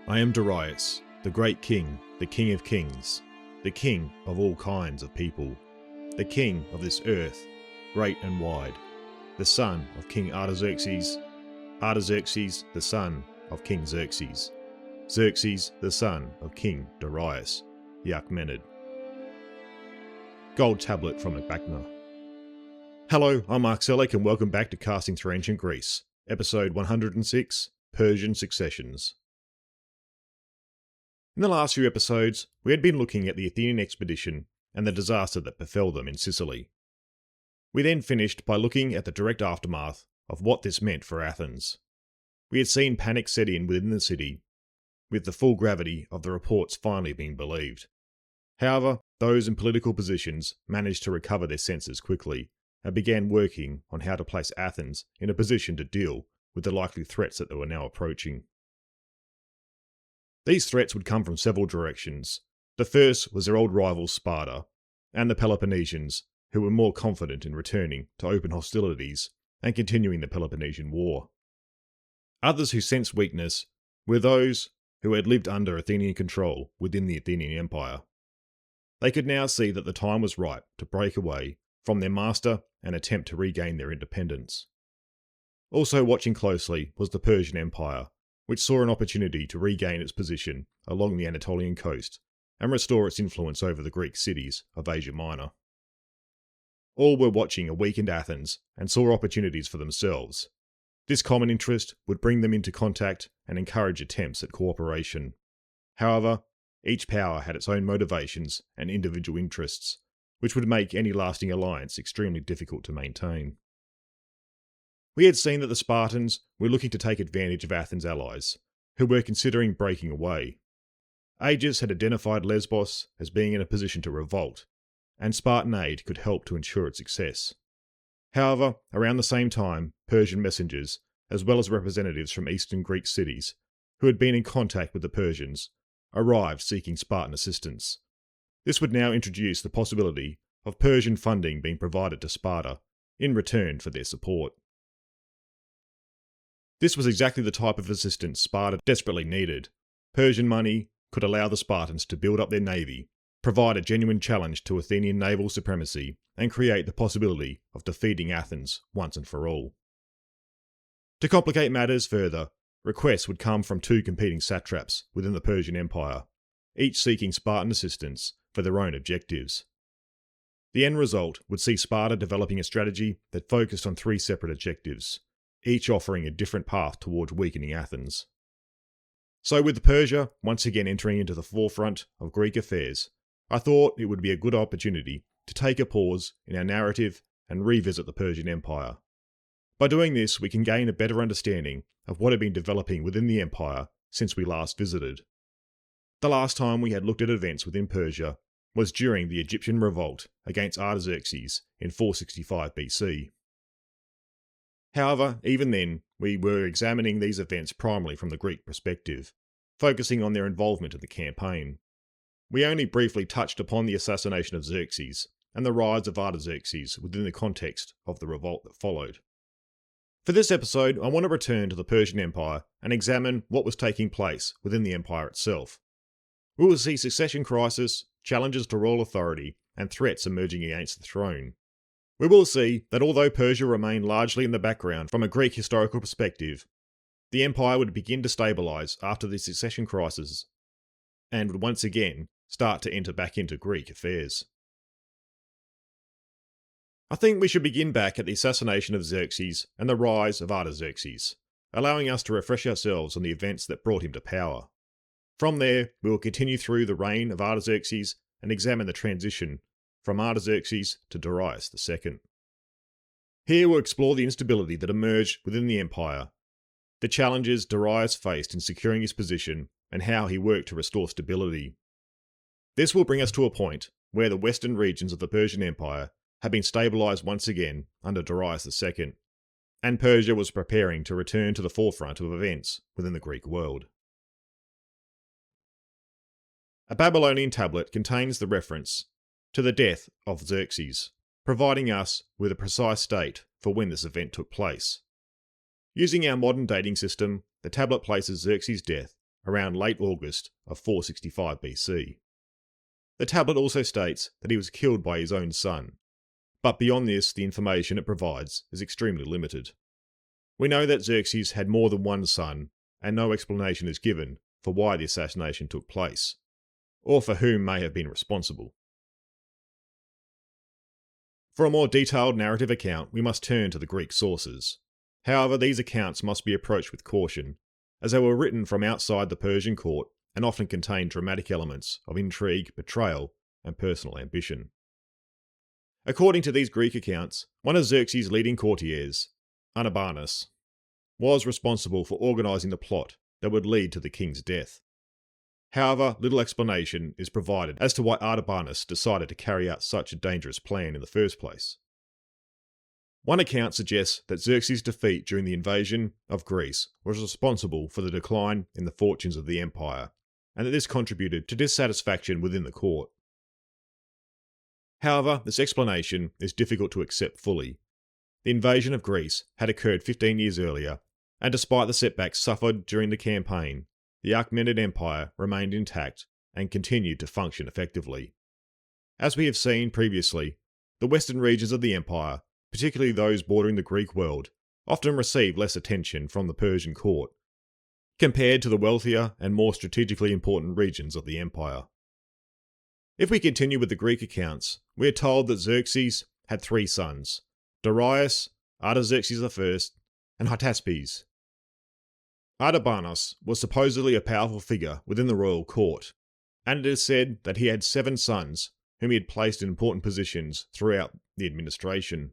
I am Darius, the great king, the king of kings, the king of all kinds of people, the king of this earth, great and wide, the son of King Artaxerxes, Artaxerxes the son of King Xerxes, Xerxes the son of King Darius, the Achaemenid. Gold tablet from Ecbatana. Hello, I'm Mark Selleck and welcome back to Casting Through Ancient Greece, episode 106, Persian Successions. In the last few episodes, we had been looking at the Athenian expedition and the disaster that befell them in Sicily. We then finished by looking at the direct aftermath of what this meant for Athens. We had seen panic set in within the city, with the full gravity of the reports finally being believed. However, those in political positions managed to recover their senses quickly and began working on how to place Athens in a position to deal with the likely threats that they were now approaching. These threats would come from several directions. The first was their old rivals Sparta, and the Peloponnesians, who were more confident in returning to open hostilities and continuing the Peloponnesian War. Others who sensed weakness were those who had lived under Athenian control within the Athenian Empire. They could now see that the time was ripe to break away from their master and attempt to regain their independence. Also watching closely was the Persian Empire, which saw an opportunity to regain its position along the Anatolian coast and restore its influence over the Greek cities of Asia Minor. All were watching a weakened Athens and saw opportunities for themselves. This common interest would bring them into contact and encourage attempts at cooperation. However, each power had its own motivations and individual interests, which would make any lasting alliance extremely difficult to maintain. We had seen that the Spartans were looking to take advantage of Athens' allies, who were considering breaking away. Agis had identified Lesbos as being in a position to revolt, and Spartan aid could help to ensure its success. However, around the same time, Persian messengers, as well as representatives from eastern Greek cities, who had been in contact with the Persians, arrived seeking Spartan assistance. This would now introduce the possibility of Persian funding being provided to Sparta in return for their support. This was exactly the type of assistance Sparta desperately needed. Persian money could allow the Spartans to build up their navy, provide a genuine challenge to Athenian naval supremacy, and create the possibility of defeating Athens once and for all. To complicate matters further, requests would come from two competing satraps within the Persian Empire, each seeking Spartan assistance for their own objectives. The end result would see Sparta developing a strategy that focused on three separate objectives, each offering a different path towards weakening Athens. So with Persia once again entering into the forefront of Greek affairs, I thought it would be a good opportunity to take a pause in our narrative and revisit the Persian Empire. By doing this, we can gain a better understanding of what had been developing within the empire since we last visited. The last time we had looked at events within Persia was during the Egyptian revolt against Artaxerxes in 465 BC. However, even then, we were examining these events primarily from the Greek perspective, focusing on their involvement in the campaign. We only briefly touched upon the assassination of Xerxes and the rise of Artaxerxes within the context of the revolt that followed. For this episode, I want to return to the Persian Empire and examine what was taking place within the empire itself. We will see succession crisis, challenges to royal authority, and threats emerging against the throne. We will see that although Persia remained largely in the background from a Greek historical perspective, the empire would begin to stabilise after the succession crisis and would once again start to enter back into Greek affairs. I think we should begin back at the assassination of Xerxes and the rise of Artaxerxes, allowing us to refresh ourselves on the events that brought him to power. From there, we will continue through the reign of Artaxerxes and examine the transition from Artaxerxes to Darius II. Here we'll explore the instability that emerged within the empire, the challenges Darius faced in securing his position, and how he worked to restore stability. This will bring us to a point where the western regions of the Persian Empire had been stabilised once again under Darius II, and Persia was preparing to return to the forefront of events within the Greek world. A Babylonian tablet contains the reference to the death of Xerxes, providing us with a precise date for when this event took place. Using our modern dating system, the tablet places Xerxes' death around late August of 465 BC. The tablet also states that he was killed by his own son, but beyond this, the information it provides is extremely limited. We know that Xerxes had more than one son, and no explanation is given for why the assassination took place, or for whom may have been responsible. For a more detailed narrative account, we must turn to the Greek sources. However, these accounts must be approached with caution, as they were written from outside the Persian court and often contain dramatic elements of intrigue, betrayal, and personal ambition. According to these Greek accounts, one of Xerxes' leading courtiers, Artaxerxes, was responsible for organising the plot that would lead to the king's death. However, little explanation is provided as to why Artaxerxes decided to carry out such a dangerous plan in the first place. One account suggests that Xerxes' defeat during the invasion of Greece was responsible for the decline in the fortunes of the empire, and that this contributed to dissatisfaction within the court. However, this explanation is difficult to accept fully. The invasion of Greece had occurred 15 years earlier, and despite the setbacks suffered during the campaign, the Achaemenid Empire remained intact and continued to function effectively. As we have seen previously, the western regions of the empire, particularly those bordering the Greek world, often receive less attention from the Persian court, compared to the wealthier and more strategically important regions of the empire. If we continue with the Greek accounts, we are told that Xerxes had 3 sons, Darius, Artaxerxes I, and Hystaspes. Artaxerxes was supposedly a powerful figure within the royal court, and it is said that he had 7 sons whom he had placed in important positions throughout the administration.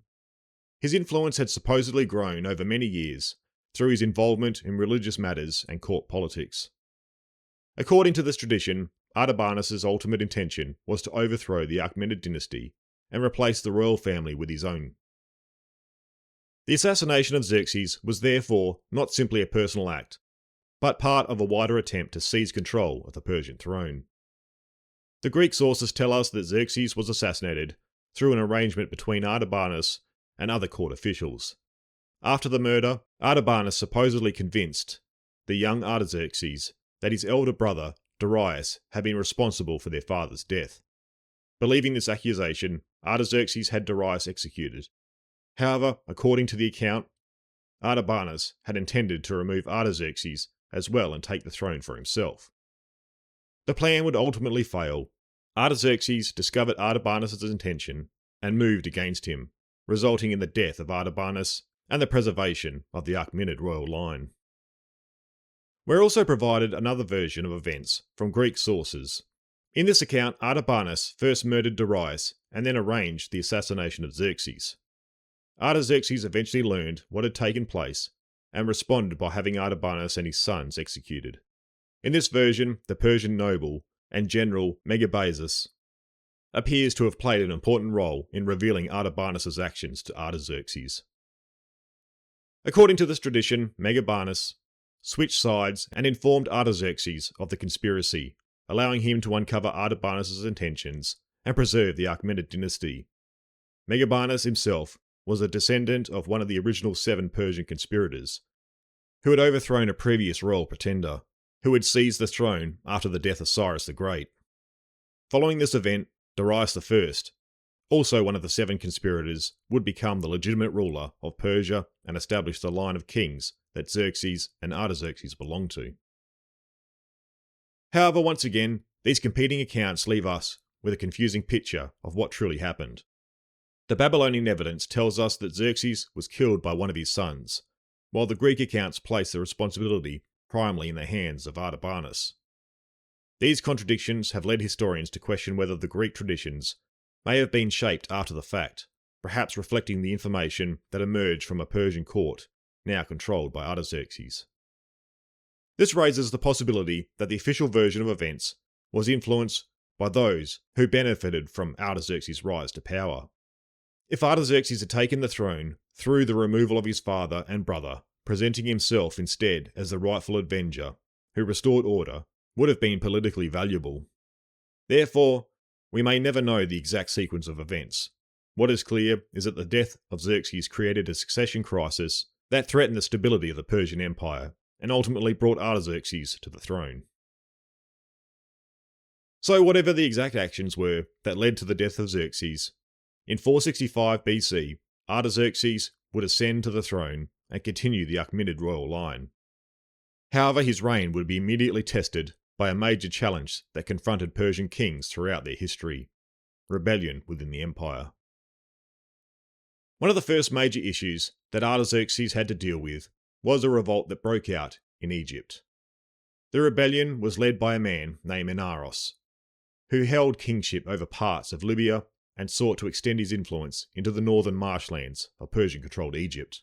His influence had supposedly grown over many years through his involvement in religious matters and court politics. According to this tradition, Artaxerxes' ultimate intention was to overthrow the Achaemenid dynasty and replace the royal family with his own. The assassination of Xerxes was therefore not simply a personal act, but part of a wider attempt to seize control of the Persian throne. The Greek sources tell us that Xerxes was assassinated through an arrangement between Artaxerxes and other court officials. After the murder, Artaxerxes supposedly convinced the young Artaxerxes that his elder brother, Darius, had been responsible for their father's death. Believing this accusation, Artaxerxes had Darius executed. However, according to the account, Artaxerxes had intended to remove Artaxerxes as well and take the throne for himself. The plan would ultimately fail. Artaxerxes discovered Artaxerxes' intention and moved against him, resulting in the death of Artaxerxes and the preservation of the Achaemenid royal line. We're also provided another version of events from Greek sources. In this account, Artaxerxes first murdered Darius and then arranged the assassination of Xerxes. Artaxerxes eventually learned what had taken place and responded by having Artaxerxes and his sons executed. In this version, the Persian noble and general Megabazus appears to have played an important role in revealing Artaxerxes' actions to Artaxerxes. According to this tradition, Megabazus switched sides and informed Artaxerxes of the conspiracy, allowing him to uncover Artaxerxes' intentions and preserve the Achaemenid dynasty. Megabazus himself was a descendant of one of the original 7 Persian conspirators, who had overthrown a previous royal pretender, who had seized the throne after the death of Cyrus the Great. Following this event, Darius I, also one of the 7 conspirators, would become the legitimate ruler of Persia and establish the line of kings that Xerxes and Artaxerxes belonged to. However, once again, these competing accounts leave us with a confusing picture of what truly happened. The Babylonian evidence tells us that Xerxes was killed by one of his sons, while the Greek accounts place the responsibility primarily in the hands of Artaxerxes. These contradictions have led historians to question whether the Greek traditions may have been shaped after the fact, perhaps reflecting the information that emerged from a Persian court now controlled by Artaxerxes. This raises the possibility that the official version of events was influenced by those who benefited from Artaxerxes' rise to power. If Artaxerxes had taken the throne through the removal of his father and brother, presenting himself instead as the rightful avenger who restored order, would have been politically valuable. Therefore, we may never know the exact sequence of events. What is clear is that the death of Xerxes created a succession crisis that threatened the stability of the Persian Empire and ultimately brought Artaxerxes to the throne. So whatever the exact actions were that led to the death of Xerxes, in 465 BC, Artaxerxes would ascend to the throne and continue the Achaemenid royal line. However, his reign would be immediately tested by a major challenge that confronted Persian kings throughout their history: rebellion within the empire. One of the first major issues that Artaxerxes had to deal with was a revolt that broke out in Egypt. The rebellion was led by a man named Inaros, who held kingship over parts of Libya and sought to extend his influence into the northern marshlands of Persian-controlled Egypt.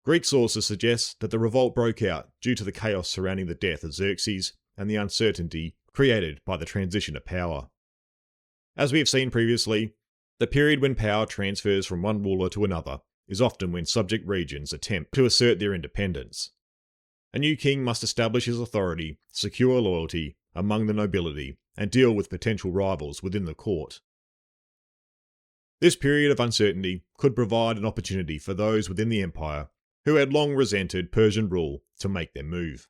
Greek sources suggest that the revolt broke out due to the chaos surrounding the death of Xerxes and the uncertainty created by the transition of power. As we have seen previously, the period when power transfers from one ruler to another is often when subject regions attempt to assert their independence. A new king must establish his authority, secure loyalty among the nobility, and deal with potential rivals within the court. This period of uncertainty could provide an opportunity for those within the empire who had long resented Persian rule to make their move.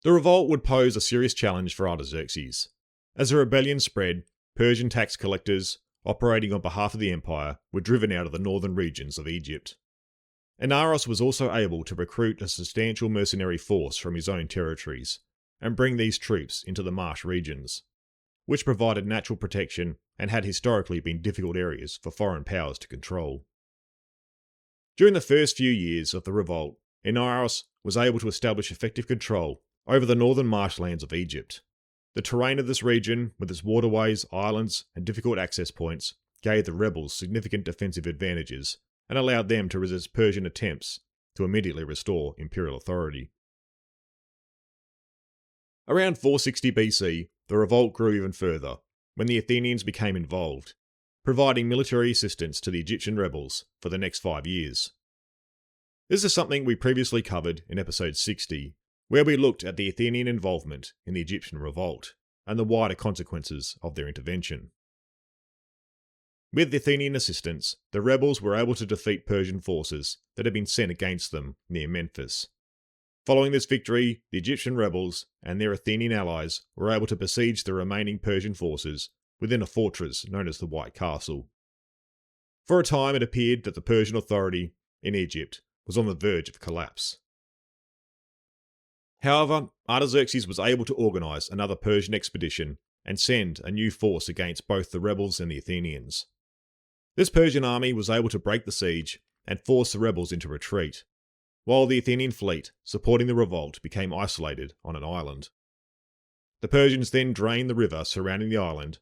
The revolt would pose a serious challenge for Artaxerxes. As the rebellion spread, Persian tax collectors, operating on behalf of the empire, were driven out of the northern regions of Egypt. Inaros was also able to recruit a substantial mercenary force from his own territories, and bring these troops into the marsh regions, which provided natural protection and had historically been difficult areas for foreign powers to control. During the first few years of the revolt, Inaros was able to establish effective control over the northern marshlands of Egypt. The terrain of this region, with its waterways, islands, and difficult access points, gave the rebels significant defensive advantages and allowed them to resist Persian attempts to immediately restore imperial authority. Around 460 BC, the revolt grew even further, when the Athenians became involved, providing military assistance to the Egyptian rebels for the next 5 years. This is something we previously covered in episode 60, where we looked at the Athenian involvement in the Egyptian revolt and the wider consequences of their intervention. With the Athenian assistance, the rebels were able to defeat Persian forces that had been sent against them near Memphis. Following this victory, the Egyptian rebels and their Athenian allies were able to besiege the remaining Persian forces within a fortress known as the White Castle. For a time, it appeared that the Persian authority in Egypt was on the verge of collapse. However, Artaxerxes was able to organise another Persian expedition and send a new force against both the rebels and the Athenians. This Persian army was able to break the siege and force the rebels into retreat, while the Athenian fleet supporting the revolt became isolated on an island. The Persians then drained the river surrounding the island,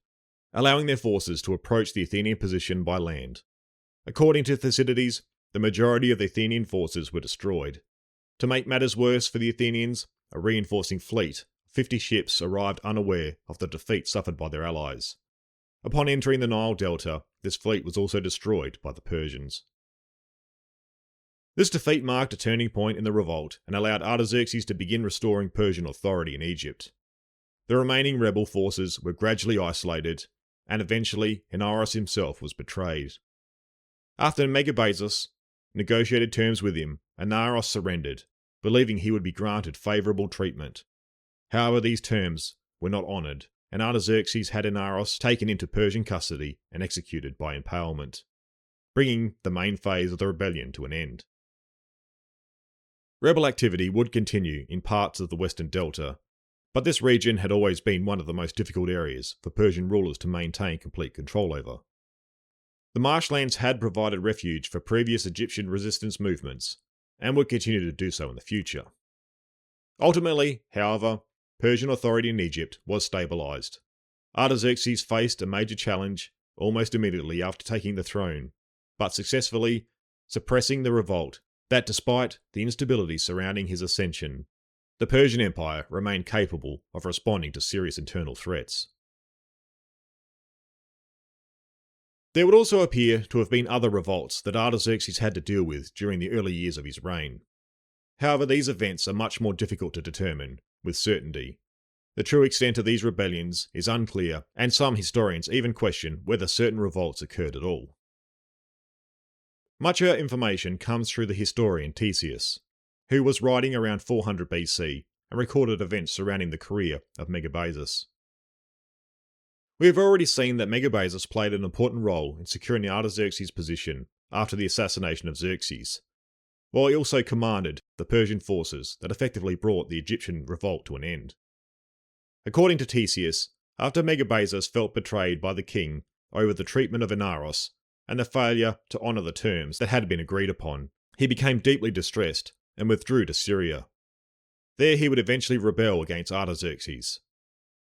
allowing their forces to approach the Athenian position by land. According to Thucydides, the majority of the Athenian forces were destroyed. To make matters worse for the Athenians, a reinforcing fleet, 50 ships, arrived unaware of the defeat suffered by their allies. Upon entering the Nile Delta, this fleet was also destroyed by the Persians. This defeat marked a turning point in the revolt and allowed Artaxerxes to begin restoring Persian authority in Egypt. The remaining rebel forces were gradually isolated, and eventually Inaros himself was betrayed. After Megabazus negotiated terms with him, Inaros surrendered, believing he would be granted favourable treatment. However, these terms were not honoured, and Artaxerxes had Inaros taken into Persian custody and executed by impalement, bringing the main phase of the rebellion to an end. Rebel activity would continue in parts of the Western Delta, but this region had always been one of the most difficult areas for Persian rulers to maintain complete control over. The marshlands had provided refuge for previous Egyptian resistance movements, and would continue to do so in the future. Ultimately, however, Persian authority in Egypt was stabilised. Artaxerxes faced a major challenge almost immediately after taking the throne, but successfully suppressing the revolt that, despite the instability surrounding his ascension, the Persian Empire remained capable of responding to serious internal threats. There would also appear to have been other revolts that Artaxerxes had to deal with during the early years of his reign. However, these events are much more difficult to determine with certainty. The true extent of these rebellions is unclear, and some historians even question whether certain revolts occurred at all. Much of our information comes through the historian Ctesias, who was writing around 400 BC and recorded events surrounding the career of Megabazus. We have already seen that Megabazus played an important role in securing Artaxerxes' position after the assassination of Xerxes, while he also commanded the Persian forces that effectively brought the Egyptian revolt to an end. According to Ctesias, after Megabazus felt betrayed by the king over the treatment of Inaros and the failure to honour the terms that had been agreed upon, he became deeply distressed and withdrew to Syria. There he would eventually rebel against Artaxerxes.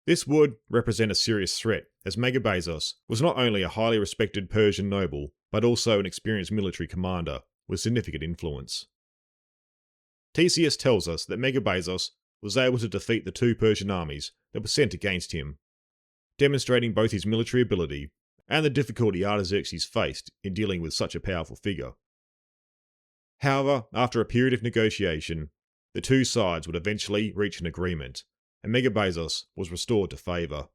This would represent a serious threat, as Megabazus was not only a highly respected Persian noble, but also an experienced military commander with significant influence. Ctesias tells us that Megabazus was able to defeat the two Persian armies that were sent against him, demonstrating both his military ability and the difficulty Artaxerxes faced in dealing with such a powerful figure. However, after a period of negotiation, the two sides would eventually reach an agreement, and Megabazus was restored to favour.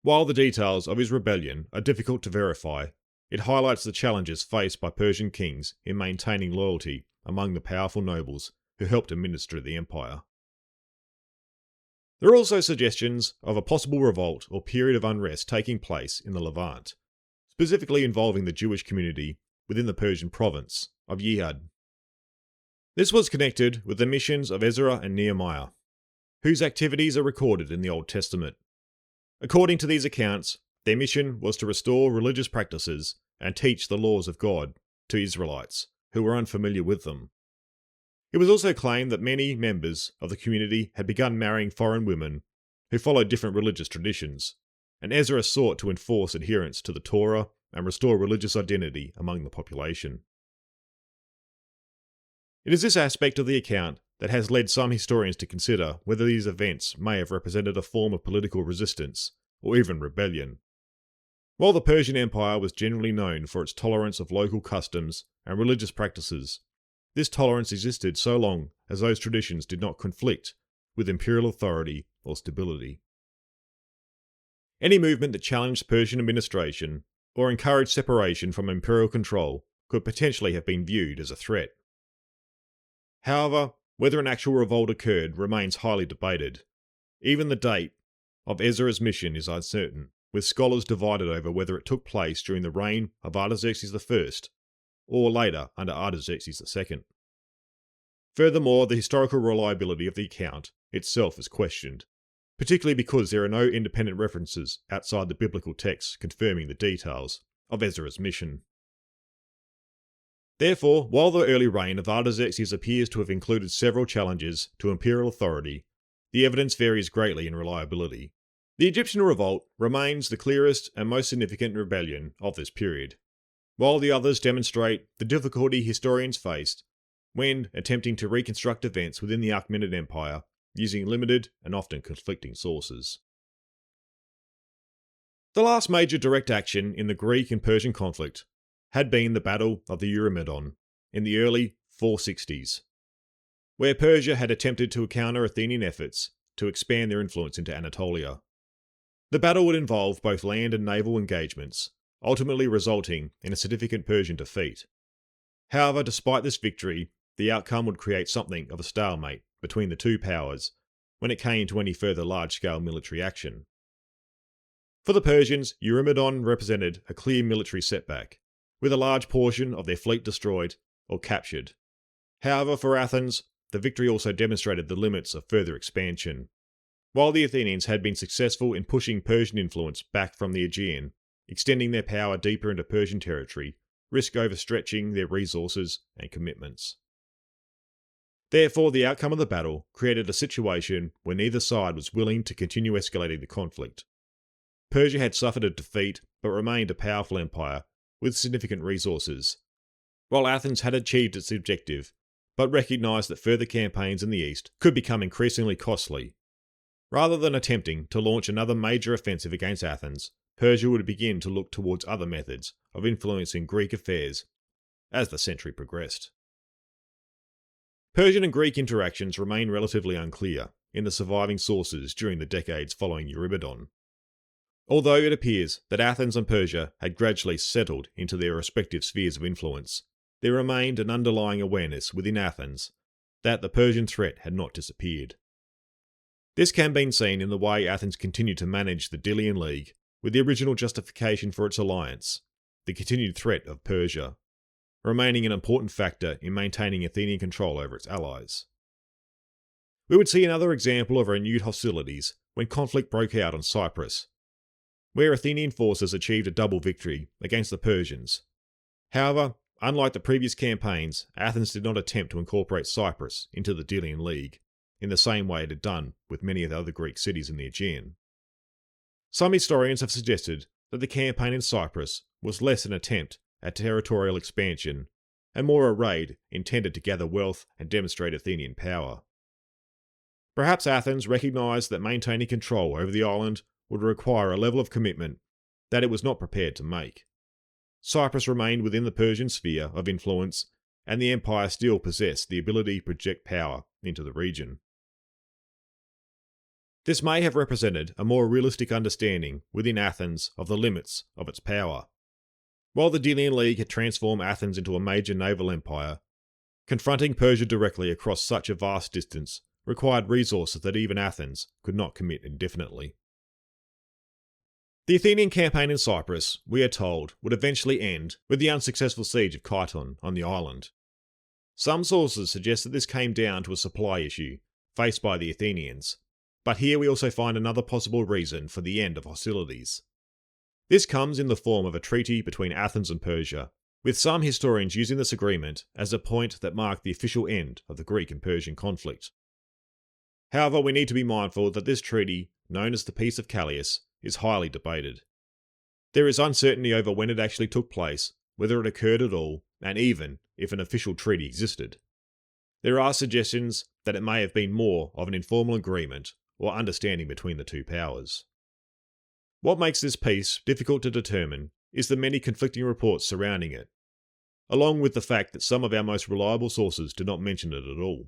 While the details of his rebellion are difficult to verify, it highlights the challenges faced by Persian kings in maintaining loyalty among the powerful nobles who helped administer the empire. There are also suggestions of a possible revolt or period of unrest taking place in the Levant, specifically involving the Jewish community within the Persian province of Yihud. This was connected with the missions of Ezra and Nehemiah, whose activities are recorded in the Old Testament. According to these accounts, their mission was to restore religious practices and teach the laws of God to Israelites who were unfamiliar with them. It was also claimed that many members of the community had begun marrying foreign women who followed different religious traditions, and Ezra sought to enforce adherence to the Torah and restore religious identity among the population. It is this aspect of the account that has led some historians to consider whether these events may have represented a form of political resistance or even rebellion. While the Persian Empire was generally known for its tolerance of local customs and religious practices, this tolerance existed so long as those traditions did not conflict with imperial authority or stability. Any movement that challenged Persian administration or encouraged separation from imperial control could potentially have been viewed as a threat. However, whether an actual revolt occurred remains highly debated. Even the date of Ezra's mission is uncertain, with scholars divided over whether it took place during the reign of Artaxerxes I or later under Artaxerxes II. Furthermore, the historical reliability of the account itself is questioned, particularly because there are no independent references outside the biblical texts confirming the details of Ezra's mission. Therefore, while the early reign of Artaxerxes appears to have included several challenges to imperial authority, the evidence varies greatly in reliability. The Egyptian revolt remains the clearest and most significant rebellion of this period, while the others demonstrate the difficulty historians faced when attempting to reconstruct events within the Achaemenid Empire using limited and often conflicting sources. The last major direct action in the Greek and Persian conflict had been the Battle of the Eurymedon in the early 460s, where Persia had attempted to counter Athenian efforts to expand their influence into Anatolia. The battle would involve both land and naval engagements, ultimately resulting in a significant Persian defeat. However, despite this victory, the outcome would create something of a stalemate between the two powers when it came to any further large-scale military action. For the Persians, Eurymedon represented a clear military setback, with a large portion of their fleet destroyed or captured. However, for Athens, the victory also demonstrated the limits of further expansion. While the Athenians had been successful in pushing Persian influence back from the Aegean, extending their power deeper into Persian territory risked overstretching their resources and commitments. Therefore, the outcome of the battle created a situation where neither side was willing to continue escalating the conflict. Persia had suffered a defeat but remained a powerful empire with significant resources, while Athens had achieved its objective but recognised that further campaigns in the east could become increasingly costly. Rather than attempting to launch another major offensive against Athens, Persia would begin to look towards other methods of influencing Greek affairs as the century progressed. Persian and Greek interactions remain relatively unclear in the surviving sources during the decades following Eurymedon. Although it appears that Athens and Persia had gradually settled into their respective spheres of influence, there remained an underlying awareness within Athens that the Persian threat had not disappeared. This can be seen in the way Athens continued to manage the Delian League, with the original justification for its alliance, the continued threat of Persia, remaining an important factor in maintaining Athenian control over its allies. We would see another example of renewed hostilities when conflict broke out on Cyprus, where Athenian forces achieved a double victory against the Persians. However, unlike the previous campaigns, Athens did not attempt to incorporate Cyprus into the Delian League, in the same way it had done with many of the other Greek cities in the Aegean. Some historians have suggested that the campaign in Cyprus was less an attempt at territorial expansion and more a raid intended to gather wealth and demonstrate Athenian power. Perhaps Athens recognised that maintaining control over the island would require a level of commitment that it was not prepared to make. Cyprus remained within the Persian sphere of influence, and the empire still possessed the ability to project power into the region. This may have represented a more realistic understanding within Athens of the limits of its power. While the Delian League had transformed Athens into a major naval empire, confronting Persia directly across such a vast distance required resources that even Athens could not commit indefinitely. The Athenian campaign in Cyprus, we are told, would eventually end with the unsuccessful siege of Kython on the island. Some sources suggest that this came down to a supply issue faced by the Athenians, but here we also find another possible reason for the end of hostilities. This comes in the form of a treaty between Athens and Persia, with some historians using this agreement as a point that marked the official end of the Greek and Persian conflict. However, we need to be mindful that this treaty, known as the Peace of Callias, is highly debated. There is uncertainty over when it actually took place, whether it occurred at all, and even if an official treaty existed. There are suggestions that it may have been more of an informal agreement or understanding between the two powers. What makes this peace difficult to determine is the many conflicting reports surrounding it, along with the fact that some of our most reliable sources do not mention it at all.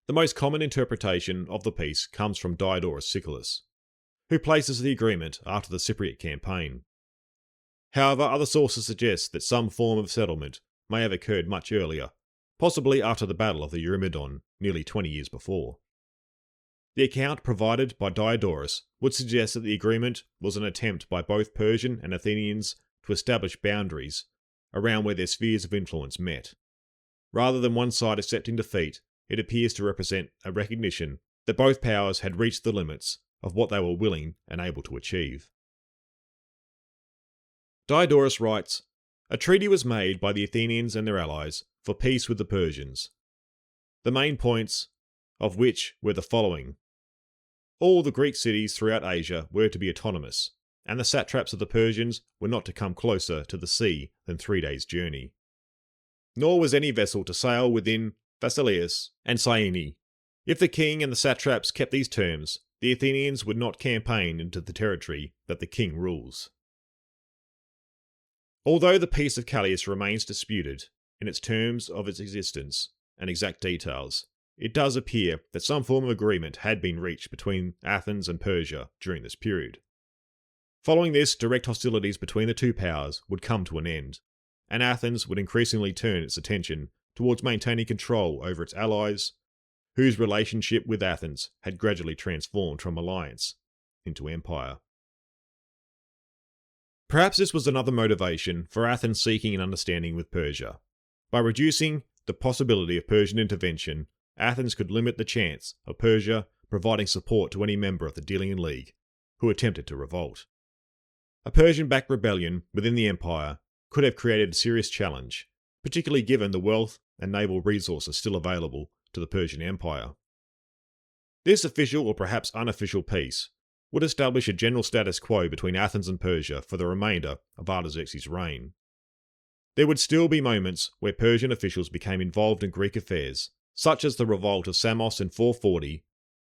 The most common interpretation of the peace comes from Diodorus Siculus, who places the agreement after the Cypriot campaign. However, other sources suggest that some form of settlement may have occurred much earlier, possibly after the Battle of the Eurymedon, nearly 20 years before. The account provided by Diodorus would suggest that the agreement was an attempt by both Persian and Athenians to establish boundaries around where their spheres of influence met. Rather than one side accepting defeat, it appears to represent a recognition that both powers had reached the limits of what they were willing and able to achieve. Diodorus writes, "A treaty was made by the Athenians and their allies for peace with the Persians, the main points of which were the following. All the Greek cities throughout Asia were to be autonomous, and the satraps of the Persians were not to come closer to the sea than 3 days' journey. Nor was any vessel to sail within Phasaelis and Cyane. If the king and the satraps kept these terms, the Athenians would not campaign into the territory that the king rules." Although the Peace of Callias remains disputed in its terms of its existence and exact details, it does appear that some form of agreement had been reached between Athens and Persia during this period. Following this, direct hostilities between the two powers would come to an end, and Athens would increasingly turn its attention towards maintaining control over its allies, whose relationship with Athens had gradually transformed from alliance into empire. Perhaps this was another motivation for Athens seeking an understanding with Persia. By reducing the possibility of Persian intervention, Athens could limit the chance of Persia providing support to any member of the Delian League who attempted to revolt. A Persian-backed rebellion within the empire could have created a serious challenge, particularly given the wealth and naval resources still available to the Persian Empire. This official or perhaps unofficial peace would establish a general status quo between Athens and Persia for the remainder of Artaxerxes' reign. There would still be moments where Persian officials became involved in Greek affairs, such as the revolt of Samos in 440,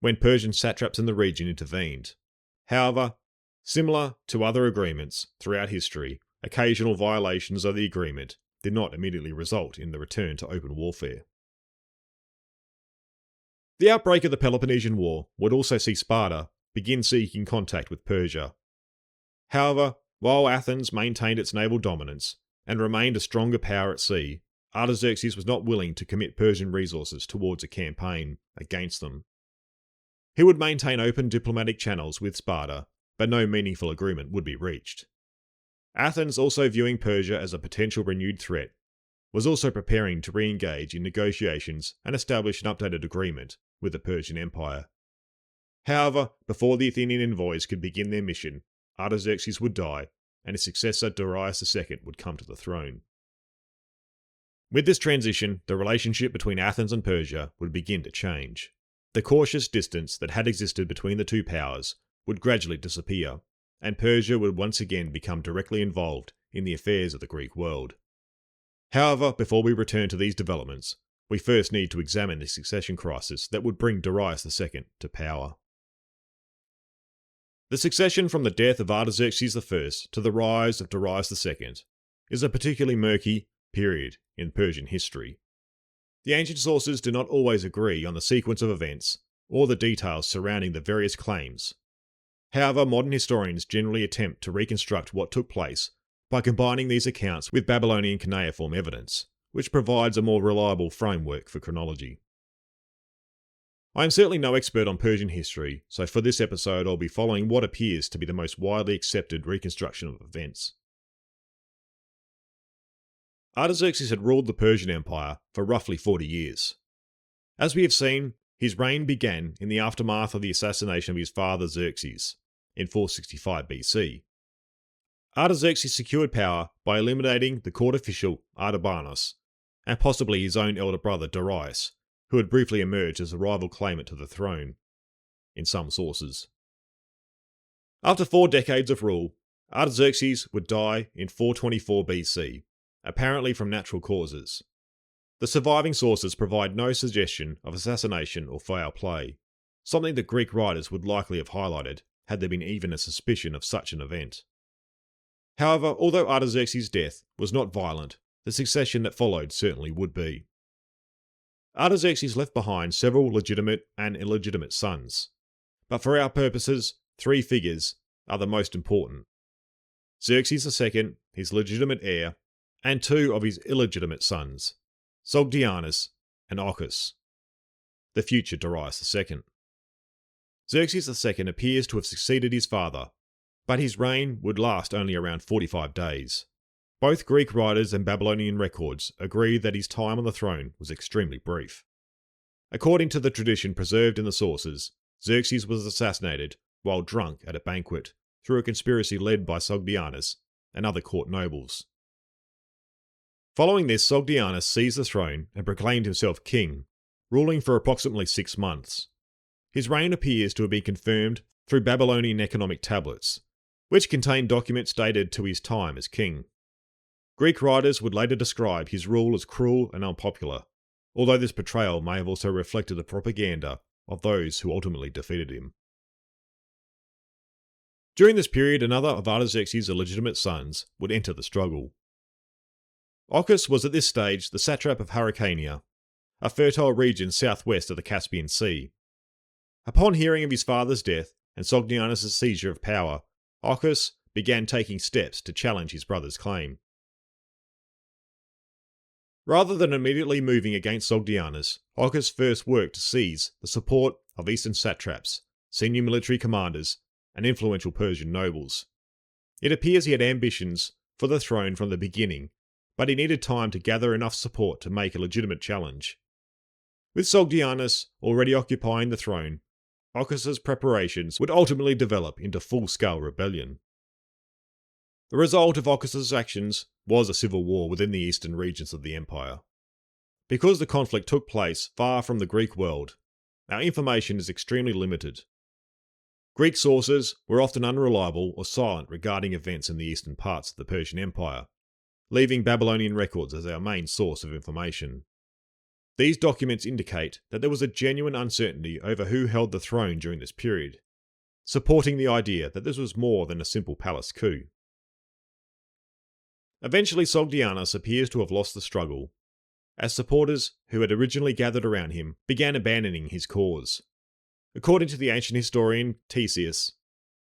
when Persian satraps in the region intervened. However, similar to other agreements throughout history, occasional violations of the agreement did not immediately result in the return to open warfare. The outbreak of the Peloponnesian War would also see Sparta begin seeking contact with Persia. However, while Athens maintained its naval dominance and remained a stronger power at sea, Artaxerxes was not willing to commit Persian resources towards a campaign against them. He would maintain open diplomatic channels with Sparta, but no meaningful agreement would be reached. Athens, also viewing Persia as a potential renewed threat, was also preparing to re-engage in negotiations and establish an updated agreement with the Persian Empire. However, before the Athenian envoys could begin their mission, Artaxerxes would die, and his successor Darius II would come to the throne. With this transition, the relationship between Athens and Persia would begin to change. The cautious distance that had existed between the two powers would gradually disappear, and Persia would once again become directly involved in the affairs of the Greek world. However, before we return to these developments, we first need to examine the succession crisis that would bring Darius II to power. The succession from the death of Artaxerxes I to the rise of Darius II is a particularly murky period in Persian history. The ancient sources do not always agree on the sequence of events or the details surrounding the various claims. However, modern historians generally attempt to reconstruct what took place by combining these accounts with Babylonian cuneiform evidence, which provides a more reliable framework for chronology. I am certainly no expert on Persian history, so for this episode I'll be following what appears to be the most widely accepted reconstruction of events. Artaxerxes had ruled the Persian Empire for roughly 40 years. As we have seen, his reign began in the aftermath of the assassination of his father Xerxes in 465 BC. Artaxerxes secured power by eliminating the court official Artabanos and possibly his own elder brother Darius, who had briefly emerged as a rival claimant to the throne, in some sources. After 4 decades of rule, Artaxerxes would die in 424 BC, apparently from natural causes. The surviving sources provide no suggestion of assassination or foul play, something that Greek writers would likely have highlighted had there been even a suspicion of such an event. However, although Artaxerxes' death was not violent, the succession that followed certainly would be. Artaxerxes left behind several legitimate and illegitimate sons, but for our purposes, 3 figures are the most important. Xerxes II, his legitimate heir, and 2 of his illegitimate sons, Sogdianus and Ochus, the future Darius II. Xerxes II appears to have succeeded his father, but his reign would last only around 45 days. Both Greek writers and Babylonian records agree that his time on the throne was extremely brief. According to the tradition preserved in the sources, Xerxes was assassinated while drunk at a banquet through a conspiracy led by Sogdianus and other court nobles. Following this, Sogdianus seized the throne and proclaimed himself king, ruling for approximately 6 months. His reign appears to have been confirmed through Babylonian economic tablets, which contain documents dated to his time as king. Greek writers would later describe his rule as cruel and unpopular, although this portrayal may have also reflected the propaganda of those who ultimately defeated him. During this period, another of Artaxerxes' illegitimate sons would enter the struggle. Ochus was at this stage the satrap of Hyrcania, a fertile region southwest of the Caspian Sea. Upon hearing of his father's death and Sogdianus' seizure of power, Ochus began taking steps to challenge his brother's claim. Rather than immediately moving against Sogdianus, Ochus first worked to seize the support of eastern satraps, senior military commanders, and influential Persian nobles. It appears he had ambitions for the throne from the beginning, but he needed time to gather enough support to make a legitimate challenge. With Sogdianus already occupying the throne, Ochus's preparations would ultimately develop into full-scale rebellion. The result of Ochus's actions was a civil war within the eastern regions of the empire. Because the conflict took place far from the Greek world, our information is extremely limited. Greek sources were often unreliable or silent regarding events in the eastern parts of the Persian Empire, leaving Babylonian records as our main source of information. These documents indicate that there was a genuine uncertainty over who held the throne during this period, supporting the idea that this was more than a simple palace coup. Eventually, Sogdianus appears to have lost the struggle, as supporters who had originally gathered around him began abandoning his cause. According to the ancient historian Ctesias,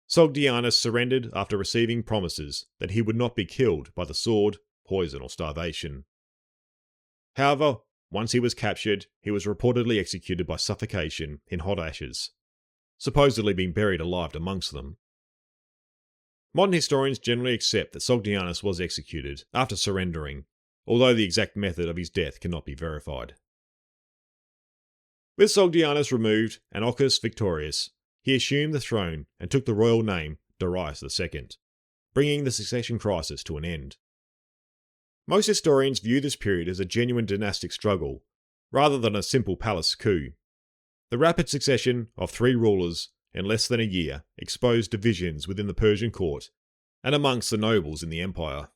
Sogdianus surrendered after receiving promises that he would not be killed by the sword, poison, or starvation. However, once he was captured, he was reportedly executed by suffocation in hot ashes, supposedly being buried alive amongst them. Modern historians generally accept that Sogdianus was executed after surrendering, although the exact method of his death cannot be verified. With Sogdianus removed and Ochus victorious, he assumed the throne and took the royal name Darius II, bringing the succession crisis to an end. Most historians view this period as a genuine dynastic struggle, rather than a simple palace coup. The rapid succession of 3 rulers in less than a year exposed divisions within the Persian court and amongst the nobles in the empire.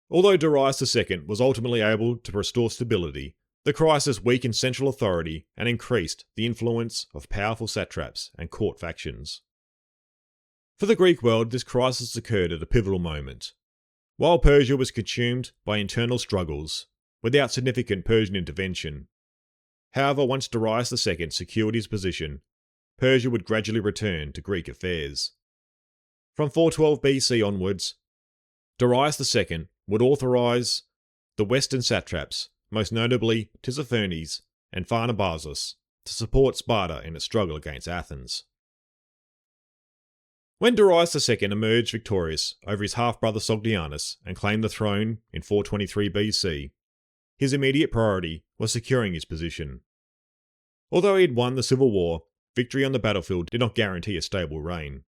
Although Darius II was ultimately able to restore stability, the crisis weakened central authority and increased the influence of powerful satraps and court factions. For the Greek world, this crisis occurred at a pivotal moment. While Persia was consumed by internal struggles, without significant Persian intervention. However, once Darius II secured his position, Persia would gradually return to Greek affairs. From 412 BC onwards, Darius II would authorise the western satraps, most notably Tissaphernes and Pharnabazus, to support Sparta in its struggle against Athens. When Darius II emerged victorious over his half-brother Sogdianus and claimed the throne in 423 BC, his immediate priority was securing his position. Although he had won the civil war, victory on the battlefield did not guarantee a stable reign.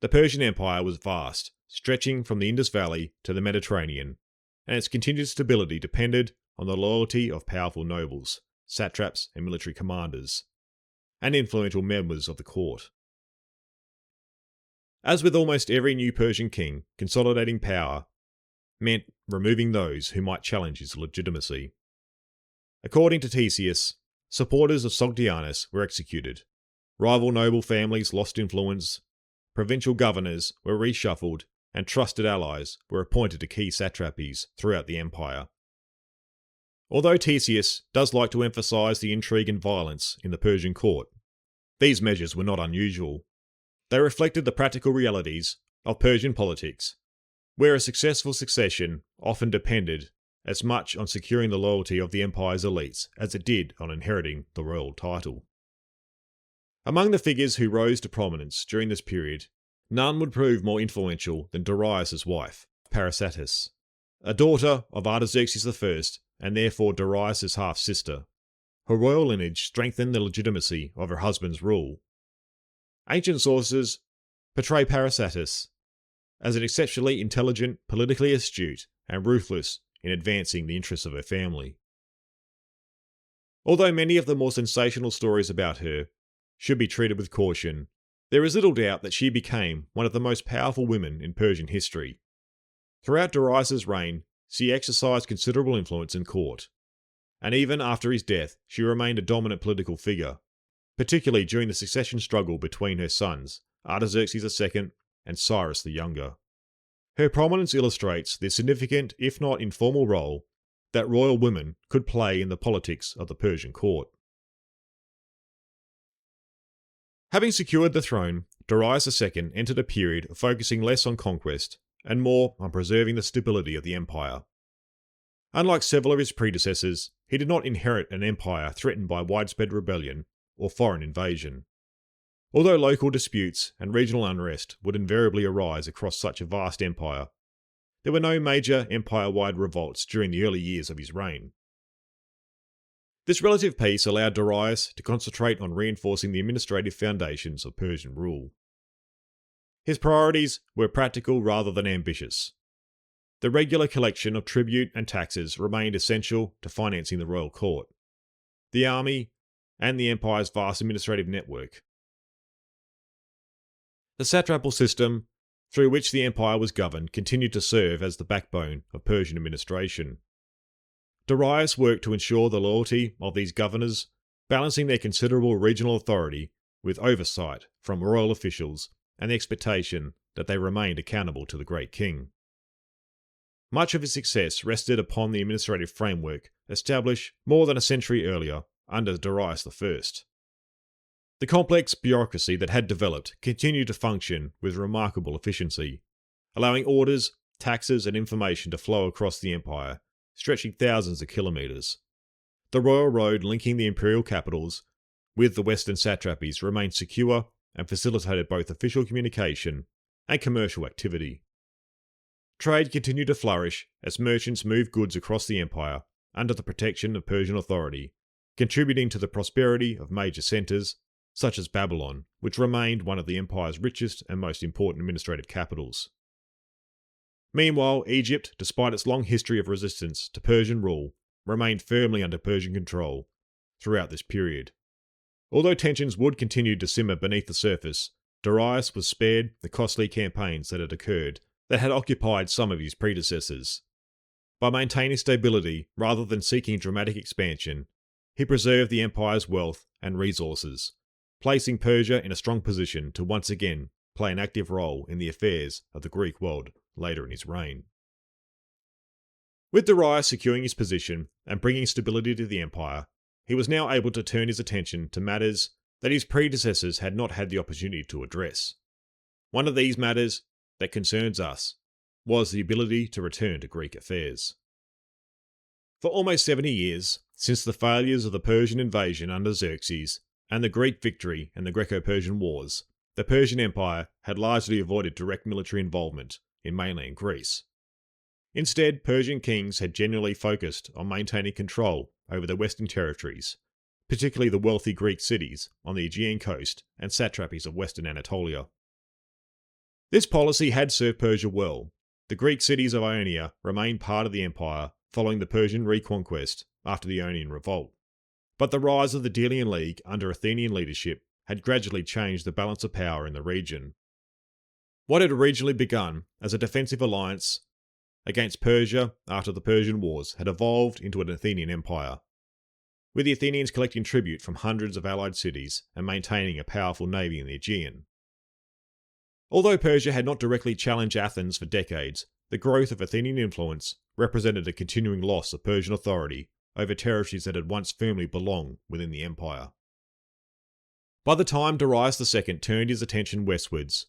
The Persian Empire was vast, stretching from the Indus Valley to the Mediterranean, and its continued stability depended on the loyalty of powerful nobles, satraps and military commanders, and influential members of the court. As with almost every new Persian king, consolidating power meant removing those who might challenge his legitimacy. According to Ctesias, supporters of Sogdianus were executed, rival noble families lost influence, provincial governors were reshuffled, and trusted allies were appointed to key satrapies throughout the empire. Although Ctesias does like to emphasise the intrigue and violence in the Persian court, these measures were not unusual. They reflected the practical realities of Persian politics, where a successful succession often depended as much on securing the loyalty of the empire's elites as it did on inheriting the royal title. Among the figures who rose to prominence during this period, none would prove more influential than Darius' wife, Parysatis, a daughter of Artaxerxes I and therefore Darius' half-sister. Her royal lineage strengthened the legitimacy of her husband's rule. Ancient sources portray Parysatis as an exceptionally intelligent, politically astute, and ruthless in advancing the interests of her family. Although many of the more sensational stories about her should be treated with caution, there is little doubt that she became one of the most powerful women in Persian history. Throughout Darius' reign, she exercised considerable influence in court, and even after his death, she remained a dominant political figure, particularly during the succession struggle between her sons, Artaxerxes II and Cyrus the Younger. Her prominence illustrates the significant, if not informal, role that royal women could play in the politics of the Persian court. Having secured the throne, Darius II entered a period of focusing less on conquest and more on preserving the stability of the empire. Unlike several of his predecessors, he did not inherit an empire threatened by widespread rebellion or foreign invasion. Although local disputes and regional unrest would invariably arise across such a vast empire, there were no major empire-wide revolts during the early years of his reign. This relative peace allowed Darius to concentrate on reinforcing the administrative foundations of Persian rule. His priorities were practical rather than ambitious. The regular collection of tribute and taxes remained essential to financing the royal court, the army, and the empire's vast administrative network. The satrapal system through which the empire was governed continued to serve as the backbone of Persian administration. Darius worked to ensure the loyalty of these governors, balancing their considerable regional authority with oversight from royal officials and the expectation that they remained accountable to the great king. Much of his success rested upon the administrative framework established more than a century earlier under Darius I. The complex bureaucracy that had developed continued to function with remarkable efficiency, allowing orders, taxes, and information to flow across the empire, stretching thousands of kilometres, the royal road linking the imperial capitals with the western satrapies remained secure and facilitated both official communication and commercial activity. Trade continued to flourish as merchants moved goods across the empire under the protection of Persian authority, contributing to the prosperity of major centres such as Babylon, which remained one of the empire's richest and most important administrative capitals. Meanwhile, Egypt, despite its long history of resistance to Persian rule, remained firmly under Persian control throughout this period. Although tensions would continue to simmer beneath the surface, Darius was spared the costly campaigns that had occurred that had occupied some of his predecessors. By maintaining stability rather than seeking dramatic expansion, he preserved the empire's wealth and resources, placing Persia in a strong position to once again play an active role in the affairs of the Greek world later in his reign. With Darius securing his position and bringing stability to the empire, he was now able to turn his attention to matters that his predecessors had not had the opportunity to address. One of these matters that concerns us was the ability to return to Greek affairs. For almost 70 years, since the failures of the Persian invasion under Xerxes and the Greek victory in the Greco-Persian Wars, the Persian Empire had largely avoided direct military involvement in mainland Greece. Instead, Persian kings had generally focused on maintaining control over the western territories, particularly the wealthy Greek cities on the Aegean coast and satrapies of western Anatolia. This policy had served Persia well. The Greek cities of Ionia remained part of the empire following the Persian reconquest after the Ionian revolt. But the rise of the Delian League under Athenian leadership had gradually changed the balance of power in the region. What had originally begun as a defensive alliance against Persia after the Persian Wars had evolved into an Athenian empire, with the Athenians collecting tribute from hundreds of allied cities and maintaining a powerful navy in the Aegean. Although Persia had not directly challenged Athens for decades, the growth of Athenian influence represented a continuing loss of Persian authority over territories that had once firmly belonged within the empire. By the time Darius II turned his attention westwards,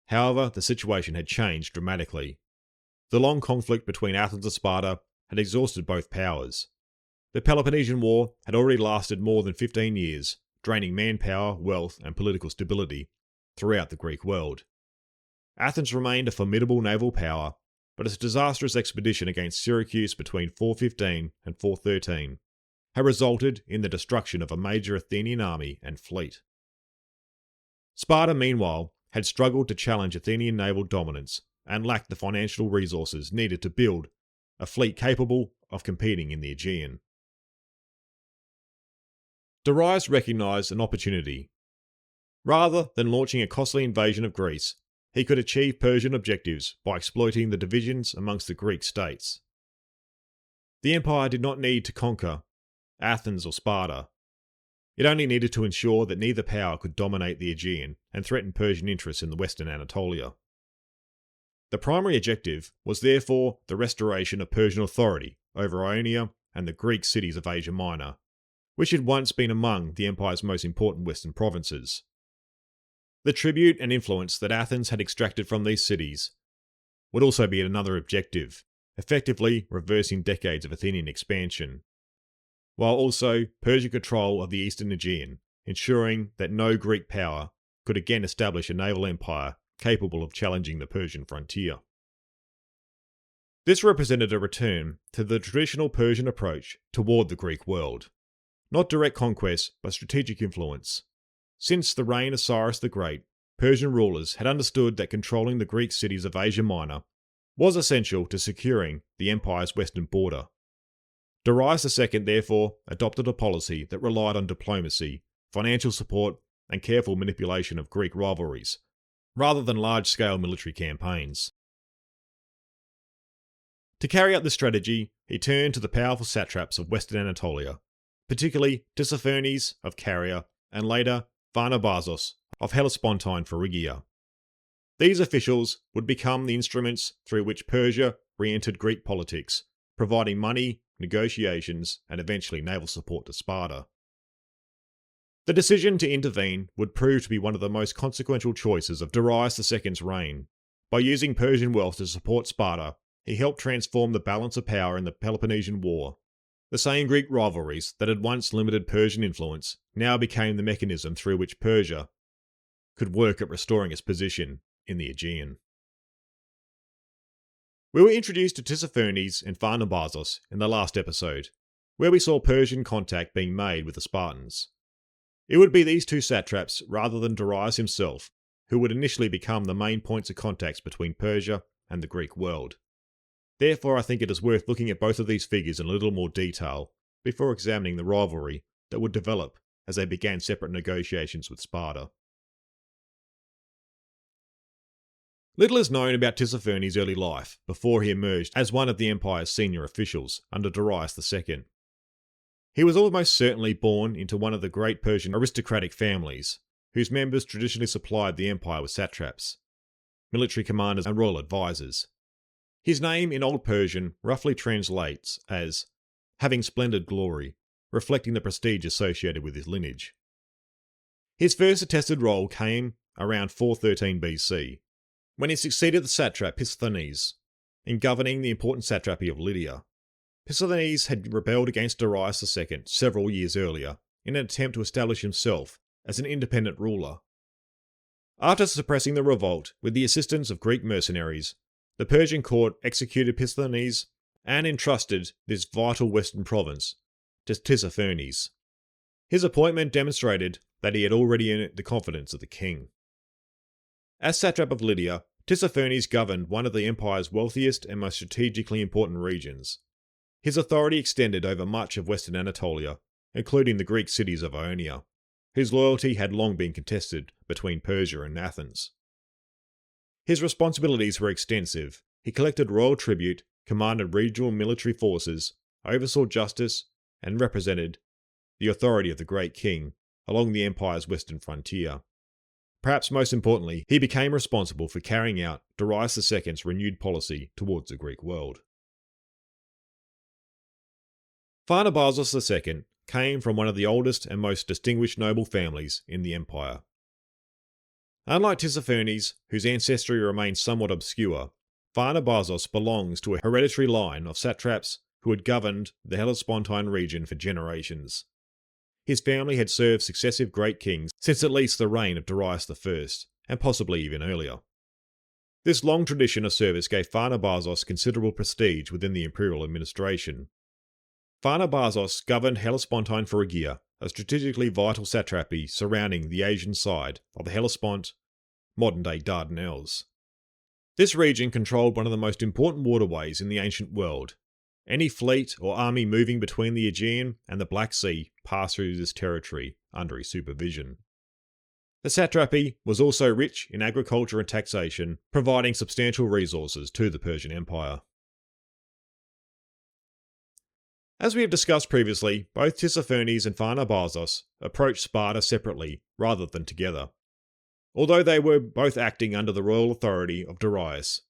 however, the situation had changed dramatically. The long conflict between Athens and Sparta had exhausted both powers. The Peloponnesian War had already lasted more than 15 years, draining manpower, wealth, and political stability throughout the Greek world. Athens remained a formidable naval power, but its disastrous expedition against Syracuse between 415 and 413 had resulted in the destruction of a major Athenian army and fleet. Sparta, meanwhile, had struggled to challenge Athenian naval dominance and lacked the financial resources needed to build a fleet capable of competing in the Aegean. Darius recognised an opportunity. Rather than launching a costly invasion of Greece, he could achieve Persian objectives by exploiting the divisions amongst the Greek states. The empire did not need to conquer Athens or Sparta. It only needed to ensure that neither power could dominate the Aegean and threaten Persian interests in the western Anatolia. The primary objective was therefore the restoration of Persian authority over Ionia and the Greek cities of Asia Minor, which had once been among the empire's most important western provinces. The tribute and influence that Athens had extracted from these cities would also be another objective, effectively reversing decades of Athenian expansion, while also Persian control of the eastern Aegean, ensuring that no Greek power could again establish a naval empire capable of challenging the Persian frontier. This represented a return to the traditional Persian approach toward the Greek world. Not direct conquest, but strategic influence. Since the reign of Cyrus the Great, Persian rulers had understood that controlling the Greek cities of Asia Minor was essential to securing the empire's western border. Darius II therefore adopted a policy that relied on diplomacy, financial support, and careful manipulation of Greek rivalries, rather than large-scale military campaigns. To carry out this strategy, he turned to the powerful satraps of western Anatolia, particularly Tissaphernes of Caria and later Pharnabazos of Hellespontine Phrygia. These officials would become the instruments through which Persia re-entered Greek politics, providing money, negotiations, and eventually naval support to Sparta. The decision to intervene would prove to be one of the most consequential choices of Darius II's reign. By using Persian wealth to support Sparta, he helped transform the balance of power in the Peloponnesian War. The same Greek rivalries that had once limited Persian influence now became the mechanism through which Persia could work at restoring its position in the Aegean. We were introduced to Tissaphernes and Pharnabazos in the last episode, where we saw Persian contact being made with the Spartans. It would be these two satraps, rather than Darius himself, who would initially become the main points of contact between Persia and the Greek world. Therefore, I think it is worth looking at both of these figures in a little more detail before examining the rivalry that would develop as they began separate negotiations with Sparta. Little is known about Tissaphernes' early life before he emerged as one of the empire's senior officials under Darius II. He was almost certainly born into one of the great Persian aristocratic families, whose members traditionally supplied the empire with satraps, military commanders and royal advisors. His name in Old Persian roughly translates as having splendid glory, reflecting the prestige associated with his lineage. His first attested role came around 413 BC, when he succeeded the satrap Pisthenes in governing the important satrapy of Lydia. Pisthenes had rebelled against Darius II several years earlier in an attempt to establish himself as an independent ruler. After suppressing the revolt with the assistance of Greek mercenaries, the Persian court executed Pisthenes and entrusted this vital western province to Tissaphernes. His appointment demonstrated that he had already earned the confidence of the king. As satrap of Lydia, Tissaphernes governed one of the empire's wealthiest and most strategically important regions. His authority extended over much of western Anatolia, including the Greek cities of Ionia, whose loyalty had long been contested between Persia and Athens. His responsibilities were extensive. He collected royal tribute, commanded regional military forces, oversaw justice, and represented the authority of the great king along the empire's western frontier. Perhaps most importantly, he became responsible for carrying out Darius II's renewed policy towards the Greek world. Pharnabazos II came from one of the oldest and most distinguished noble families in the empire. Unlike Tissaphernes, whose ancestry remains somewhat obscure, Pharnabazos belongs to a hereditary line of satraps who had governed the Hellespontine region for generations. His family had served successive great kings since at least the reign of Darius I, and possibly even earlier. This long tradition of service gave Pharnabazos considerable prestige within the imperial administration. Pharnabazos governed Hellespontine Phrygia, a strategically vital satrapy surrounding the Asian side of the Hellespont, modern-day Dardanelles. This region controlled one of the most important waterways in the ancient world. Any fleet or army moving between the Aegean and the Black Sea passed through this territory under his supervision. The satrapy was also rich in agriculture and taxation, providing substantial resources to the Persian Empire. As we have discussed previously, both Tissaphernes and Pharnabazos approached Sparta separately rather than together, although they were both acting under the royal authority of Darius.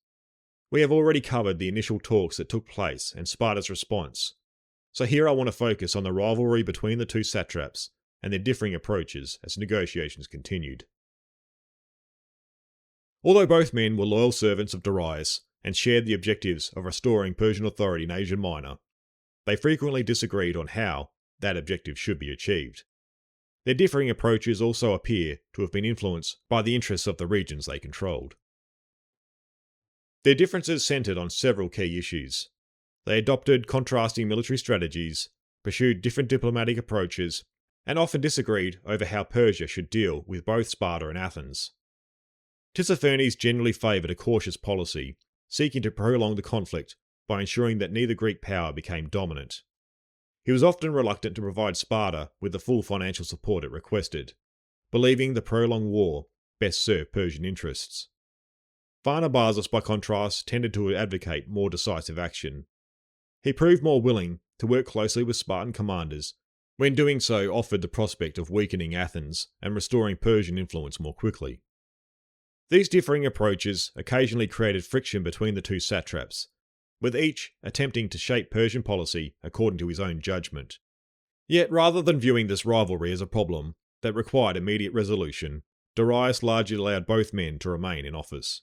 We have already covered the initial talks that took place and Sparta's response, so here I want to focus on the rivalry between the two satraps and their differing approaches as negotiations continued. Although both men were loyal servants of Darius and shared the objectives of restoring Persian authority in Asia Minor, they frequently disagreed on how that objective should be achieved. Their differing approaches also appear to have been influenced by the interests of the regions they controlled. Their differences centered on several key issues. They adopted contrasting military strategies, pursued different diplomatic approaches, and often disagreed over how Persia should deal with both Sparta and Athens. Tissaphernes generally favoured a cautious policy, seeking to prolong the conflict by ensuring that neither Greek power became dominant. He was often reluctant to provide Sparta with the full financial support it requested, believing the prolonged war best served Persian interests. Pharnabazos, by contrast, tended to advocate more decisive action. He proved more willing to work closely with Spartan commanders, when doing so offered the prospect of weakening Athens and restoring Persian influence more quickly. These differing approaches occasionally created friction between the two satraps, with each attempting to shape Persian policy according to his own judgment. Yet rather than viewing this rivalry as a problem that required immediate resolution, Darius largely allowed both men to remain in office.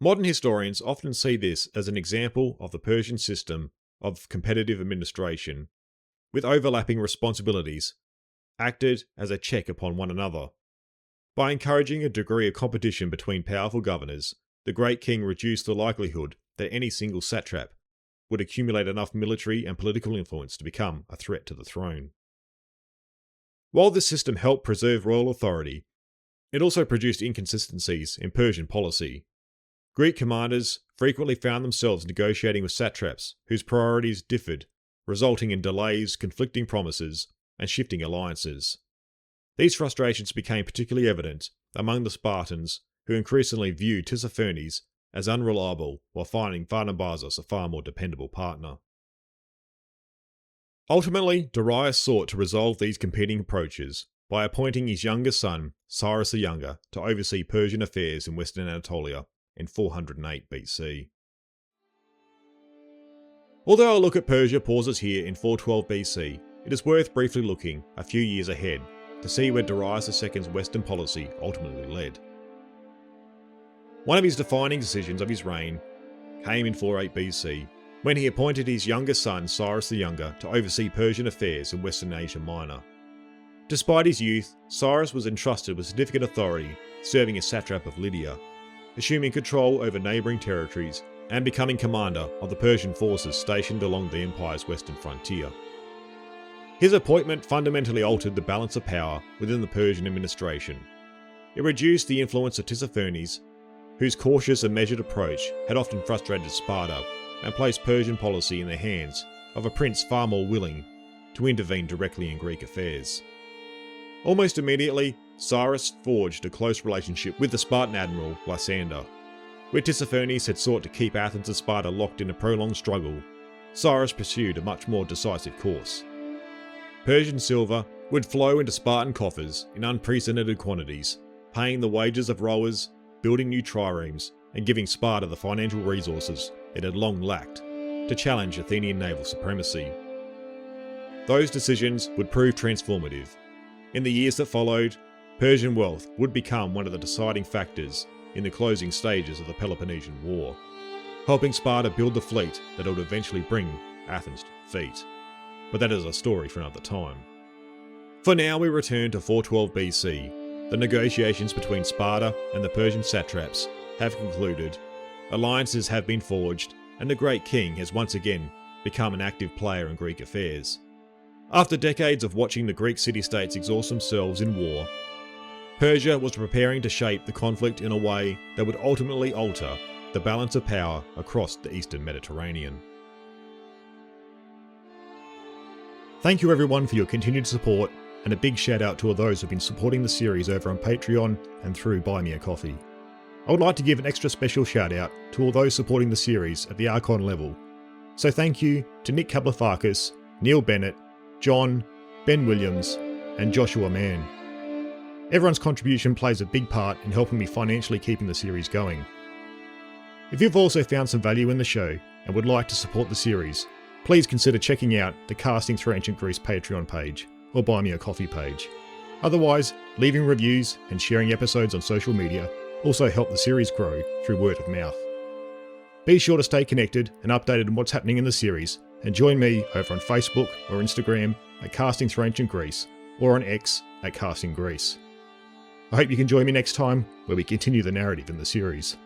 Modern historians often see this as an example of the Persian system of competitive administration, with overlapping responsibilities, acted as a check upon one another. By encouraging a degree of competition between powerful governors, the great king reduced the likelihood that any single satrap would accumulate enough military and political influence to become a threat to the throne. While this system helped preserve royal authority, it also produced inconsistencies in Persian policy. Greek commanders frequently found themselves negotiating with satraps whose priorities differed, resulting in delays, conflicting promises, and shifting alliances. These frustrations became particularly evident among the Spartans, who increasingly viewed Tissaphernes as unreliable while finding Pharnabazos a far more dependable partner. Ultimately, Darius sought to resolve these competing approaches by appointing his younger son, Cyrus the Younger, to oversee Persian affairs in western Anatolia in 408 BC. Although our look at Persia pauses here in 412 BC, it is worth briefly looking a few years ahead to see where Darius II's western policy ultimately led. One of his defining decisions of his reign came in 48 BC, when he appointed his younger son Cyrus the Younger to oversee Persian affairs in Western Asia Minor. Despite his youth, Cyrus was entrusted with significant authority, serving as satrap of Lydia, assuming control over neighbouring territories and becoming commander of the Persian forces stationed along the empire's western frontier. His appointment fundamentally altered the balance of power within the Persian administration. It reduced the influence of Tissaphernes, whose cautious and measured approach had often frustrated Sparta, and placed Persian policy in the hands of a prince far more willing to intervene directly in Greek affairs. Almost immediately, Cyrus forged a close relationship with the Spartan admiral Lysander. Where Tissaphernes had sought to keep Athens and Sparta locked in a prolonged struggle, Cyrus pursued a much more decisive course. Persian silver would flow into Spartan coffers in unprecedented quantities, paying the wages of rowers, building new triremes, and giving Sparta the financial resources it had long lacked to challenge Athenian naval supremacy. Those decisions would prove transformative. In the years that followed, Persian wealth would become one of the deciding factors in the closing stages of the Peloponnesian War, helping Sparta build the fleet that would eventually bring Athens to defeat. But that is a story for another time. For now, we return to 412 BC. The negotiations between Sparta and the Persian satraps have concluded, alliances have been forged, and the great king has once again become an active player in Greek affairs. After decades of watching the Greek city-states exhaust themselves in war, Persia was preparing to shape the conflict in a way that would ultimately alter the balance of power across the eastern Mediterranean. Thank you everyone for your continued support, and a big shout out to all those who've been supporting the series over on Patreon and through Buy Me a Coffee. I would like to give an extra special shout out to all those supporting the series at the Archon level. So thank you to Nick Kaplafakis, Neil Bennett, John, Ben Williams, and Joshua Mann. Everyone's contribution plays a big part in helping me financially keeping the series going. If you've also found some value in the show and would like to support the series, please consider checking out the Casting Through Ancient Greece Patreon page or Buy Me a Coffee page. Otherwise, leaving reviews and sharing episodes on social media also help the series grow through word of mouth. Be sure to stay connected and updated on what's happening in the series, and join me over on Facebook or Instagram at Casting Through Ancient Greece, or on X at Casting Greece. I hope you can join me next time where we continue the narrative in the series.